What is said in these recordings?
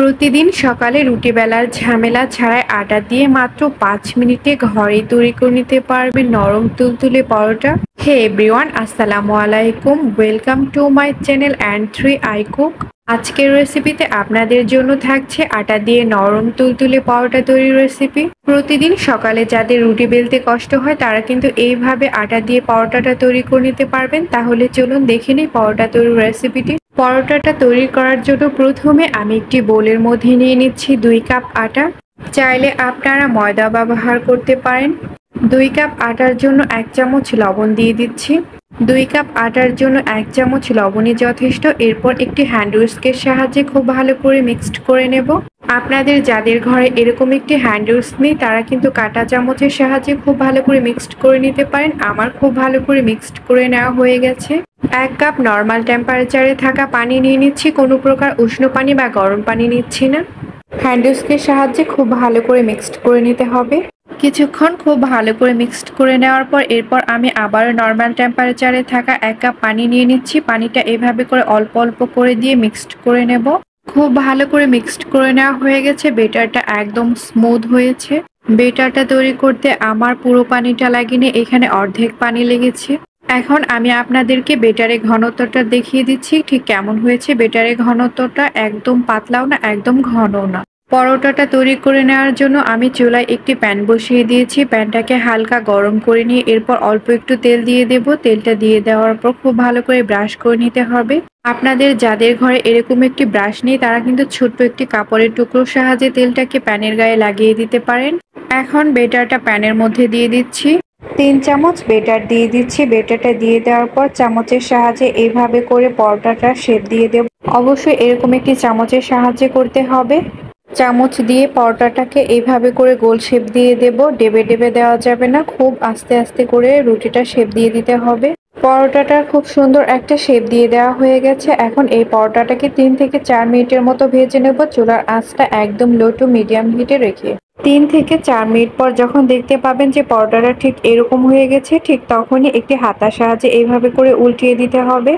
প্রতিদিন সকালে রুটি বেলার ঝামেলা ছাড়াই আটা দিয়ে মাত্র ৫ মিনিটে ঘরেই তৈরি করে নিতে পারবেন নরম তুলতুলে পরোটা। হে এভরিওয়ান, আসসালামু আলাইকুম। Welcome to my channel and three I cook. আজকের রেসিপিতে আপনাদের জন্য থাকছে আটা দিয়ে নরম তুলতুলে পরোটা তৈরির রেসিপি। প্রতিদিন সকালে যাদের রুটি বেলতে কষ্ট হয় তারা কিন্তু এইভাবে আটা দিয়ে পরোটাটা তৈরি করে নিতে পারবেন। তাহলে চলুন দেখে নিই পরোটা তৈরির রেসিপিটি। পরোটাটা তৈরি করার জন্য প্রথমে আমি একটি বোলের মধ্যে নিয়ে নিচ্ছি 2 কাপ আটা। চাইলে আপনারা ময়দা ব্যবহার করতে পারেন। 2 কাপ আটার জন্য 1 চামচ লবণ দিয়ে দিচ্ছি। 2 কাপ আটার জন্য 1 চামচ লবণই যথেষ্ট। এরপর একটি হ্যান্ড উইস্কের সাহায্যে খুব ভালো করে মিক্সড করে নেব। আপনাদের যাদের ঘরে এরকম একটি হ্যান্ড উইস্ক নেই তারা কিন্তু কাঁটা চামচের সাহায্যে খুব ভালো করে মিক্সড করে নিতে পারেন। আমার খুব ভালো করে মিক্সড করে নেওয়া হয়ে গেছে। 1 কাপ নর্মাল টেম্পারেচারে থাকা পানি নিয়ে নিচ্ছি, কোনো প্রকার উষ্ণ পানি বা গরম পানি নিচ্ছি না। হ্যান্ড উইস্কের সাহায্যে খুব ভালো করে মিক্সড করে নিতে হবে। কিছুক্ষণ খুব ভালো করে মিক্সড করে নেওয়ার পর এরপর আমি আবার নর্মাল টেম্পারেচারে থাকা 1 কাপ পানি নিয়ে নিচ্ছি। পানিটা এভাবে করে অল্প অল্প করে দিয়ে মিক্সড করে নেব। খুব ভালো করে মিক্সড করে নেওয়া হয়ে গেছে। বেটারটা একদম স্মুথ হয়েছে। বেটারটা তৈরি করতে আমার পুরো পানিটা লাগেনি, এখানে অর্ধেক পানি লেগেছে। এখন আমি আপনাদেরকে বেটারের ঘনত্বটা দেখিয়ে দিচ্ছি ঠিক কেমন হয়েছে। বেটারের ঘনত্বটা একদম পাতলাও না একদম ঘনও না। পরোটাটা তৈরি করে নেওয়ার জন্য আমি চুলায় একটি প্যান বসিয়ে দিয়েছি। প্যানটাকে হালকা গরম করে নিয়ে এরপর অল্প একটু তেল দিয়ে দেব। তেলটা দিয়ে দেওয়ার পর খুব ভালো করে ব্রাশ করে নিতে হবে। আপনাদের যাদের ঘরে এরকম একটি ব্রাশ নেই তারা কিন্তু ছোট্ট একটি কাপড়ের টুকরোর সাহায্যে তেলটাকে প্যানের গায়ে লাগিয়ে দিতে পারেন। এখন বেটারটা প্যানের মধ্যে দিয়ে দিচ্ছি। 3 চামচ বেটার দিয়ে দিচ্ছি। বেটারটা দিয়ে দেওয়ার পর চামচের সাহায্যে এইভাবে করে পরোটাটা শেপ দিয়ে দেব। অবশ্যই এরকম একটি চামচের সাহায্যে করতে হবে। চামচ দিয়ে পরোটাটাকে এইভাবে করে গোল শেপ দিয়ে দেব। ডেবে ডেবে দেওয়া যাবে না, খুব আস্তে আস্তে করে রুটিটা শেপ দিয়ে দিতে হবে। পরোটাটার খুব সুন্দর একটা শেপ দিয়ে দেওয়া হয়ে গেছে। এখন এই পরোটাটাকে 3 থেকে 4 মিনিটের মতো ভেজে নেব, চুলার আঁচটা একদম লো টু মিডিয়াম হিটে রেখে। 3 থেকে 4 মিনিট পর যখন দেখতে পাবেন যে পরোটাটা ঠিক এরকম হয়ে গেছে, ঠিক তখনই একটি হাতার সাহায্যে এইভাবে করে উল্টিয়ে দিতে হবে।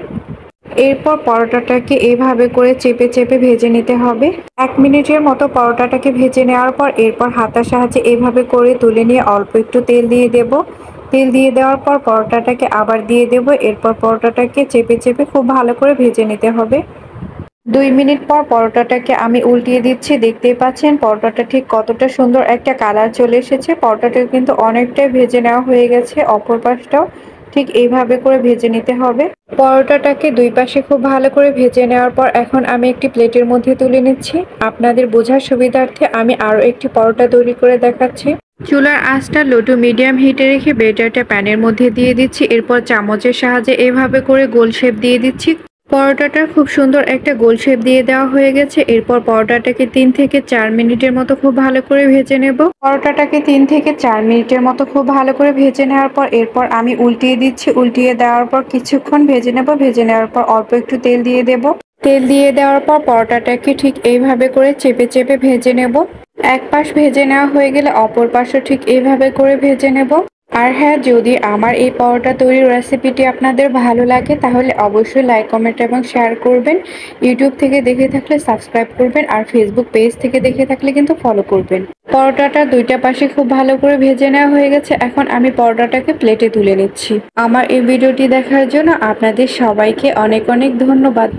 এরপর পরোটাটাকে এইভাবে করে চেপে চেপে ভেজে নিতে হবে। 1 মিনিটের মতো পরোটাটাকে ভেজে নেওয়ার পর এরপর হাতার সাহায্যে এইভাবে করে তুলে নিয়ে অল্প একটু তেল দিয়ে দেব। তেল দিয়ে দেওয়ার পর পরোটাটাকে আবার দিয়ে দেব। এরপর পরোটাটাকে চেপে চেপে খুব ভালো করে ভেজে নিতে হবে। 2 মিনিট পর পরোটাটাকে আমি উল্টিয়ে দিচ্ছি। দেখতেই পাচ্ছেন পরোটাটা ঠিক কতটা সুন্দর একটা কালার চলে এসেছে। পরোটাটা কিন্তু অনেকটাই ভেজে নেওয়া হয়ে গেছে। অপর পাশটাও ঠিক এইভাবে করে ভেজে নিতে হবে। পরোটাটাকে 2 পাশে খুব ভালো করে ভেজে নেওয়ার পর এখন আমি একটি প্লেটের মধ্যে তুলে নিচ্ছি। আপনাদের বোঝার সুবিধার্থে আমি আরও একটি পরোটা তৈরি করে দেখাচ্ছি। চুলার আঁচটা লো টু মিডিয়াম হিটে রেখে বেটারটা প্যানের মধ্যে দিয়ে দিচ্ছি। এরপর চামচের সাহায্যে এভাবে করে গোল শেপ দিয়ে দিচ্ছি। পরোটাটার খুব সুন্দর একটা গোল শেপ দিয়ে দেওয়া হয়ে গেছে। এরপর পরোটাটাকে 3 থেকে 4 মিনিটের মতো খুব ভালো করে ভেজে নেব। পরোটাটাকে 3 থেকে 4 মিনিটের মতো খুব ভালো করে ভেজে নেওয়ার পর এরপর আমি উল্টিয়ে দিচ্ছি। উল্টিয়ে দেওয়ার পর কিছুক্ষণ ভেজে নেব। ভেজে নেওয়ার পর অল্প একটু তেল দিয়ে দেব। তেল দিয়ে দেওয়ার পর পরোটাটাকে ঠিক এইভাবে করে চেপে চেপে ভেজে নেব। এক পাশ ভেজে নেওয়া হয়ে গেলে অপর পাশও ঠিক এইভাবে করে ভেজে নেব। আর হ্যাঁ, যদি আমার এই পরোটা তৈরির রেসিপিটি আপনাদের ভালো লাগে তাহলে অবশ্যই লাইক, কমেন্ট এবং শেয়ার করবেন। ইউটিউব থেকে দেখে থাকলে সাবস্ক্রাইব করবেন আর ফেসবুক পেজ থেকে দেখে থাকলে কিন্তু ফলো করবেন। পরোটাটা 2টা পাশে খুব ভালো করে ভেজে নেওয়া হয়ে গেছে। এখন আমি পরোটাটাকে প্লেটে তুলে নিচ্ছি। আমার এই ভিডিওটি দেখার জন্য আপনাদের সবাইকে অনেক অনেক ধন্যবাদ।